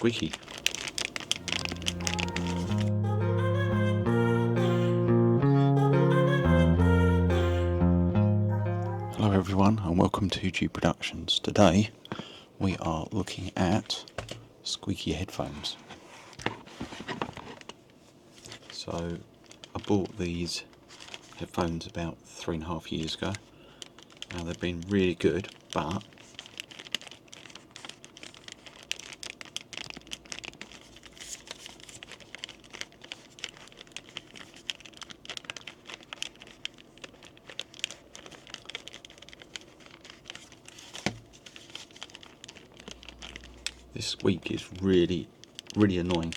squeaky. Hello everyone and welcome to HujiProductions. Today we are looking at squeaky headphones. So I bought these headphones about 3.5 years ago. Now they've been really good, but this squeak is really annoying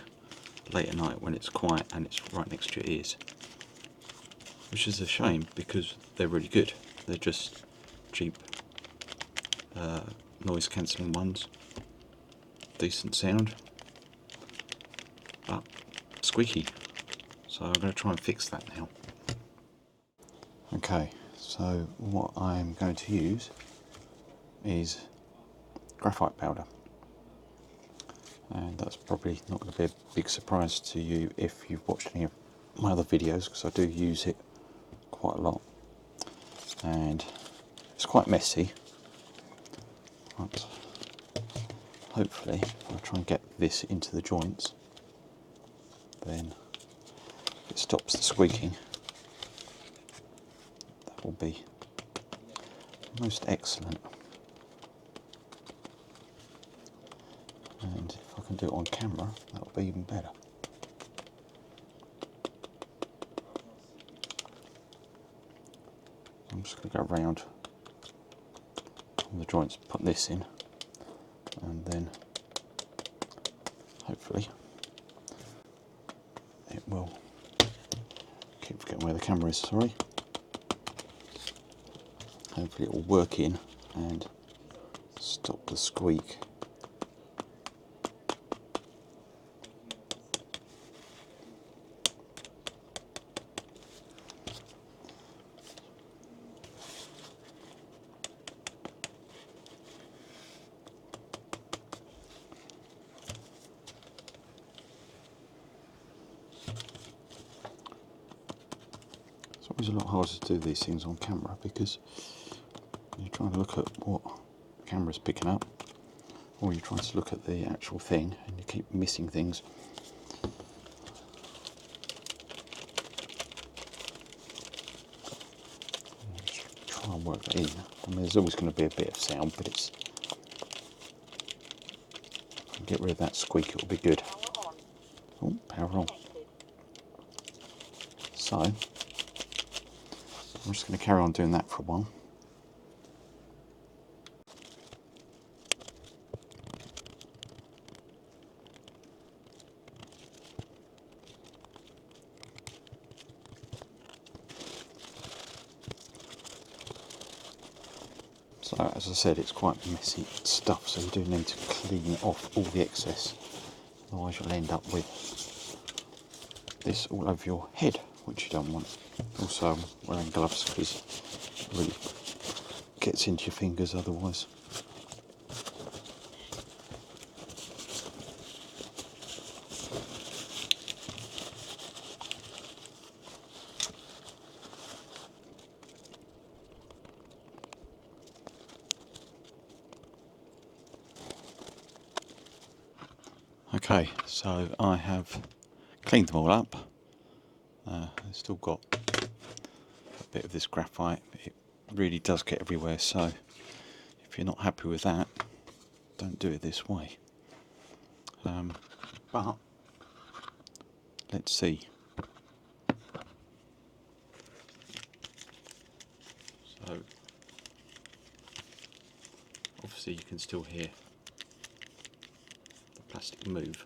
late at night when it's quiet and it's right next to your ears, which is a shame because they're really good. They're just cheap noise cancelling ones, decent sound, but squeaky. So I'm going to try and fix that now. Okay, so what I'm going to use is graphite powder. And that's probably not going to be a big surprise to you if you've watched any of my other videos, because I do use it quite a lot. And it's quite messy. But hopefully, I'll try and get this into the joints. Then it stops the squeaking. That will be most excellent. And if I can do it on camera, that will be even better. I'm just going to go around on the joints, put this in, and then hopefully it will, keep forgetting where the camera is, sorry. Hopefully it will work in and stop the squeak. It's always a lot harder to do these things on camera because you're trying to look at what the camera's picking up, or you're trying to look at the actual thing and you keep missing things. Just try and work that in. I mean, there's always going to be a bit of sound, but it's, if I can get rid of that squeak, it will be good. Oh, power on. So I'm just going to carry on doing that for a while. So as I said, it's quite messy stuff, so you do need to clean off all the excess, otherwise you'll end up with this all over your head, which you don't want. Also, I'm wearing gloves because it really gets into your fingers otherwise. Okay, so I have cleaned them all up. I've still got a bit of this graphite. It really does get everywhere, so if you're not happy with that, don't do it this way. But let's see. So obviously you can still hear the plastic move,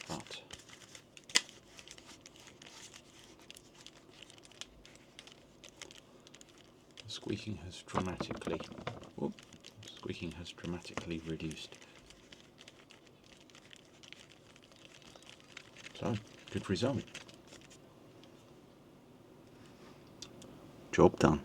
but the squeaking has dramatically reduced. So, good result. Job done.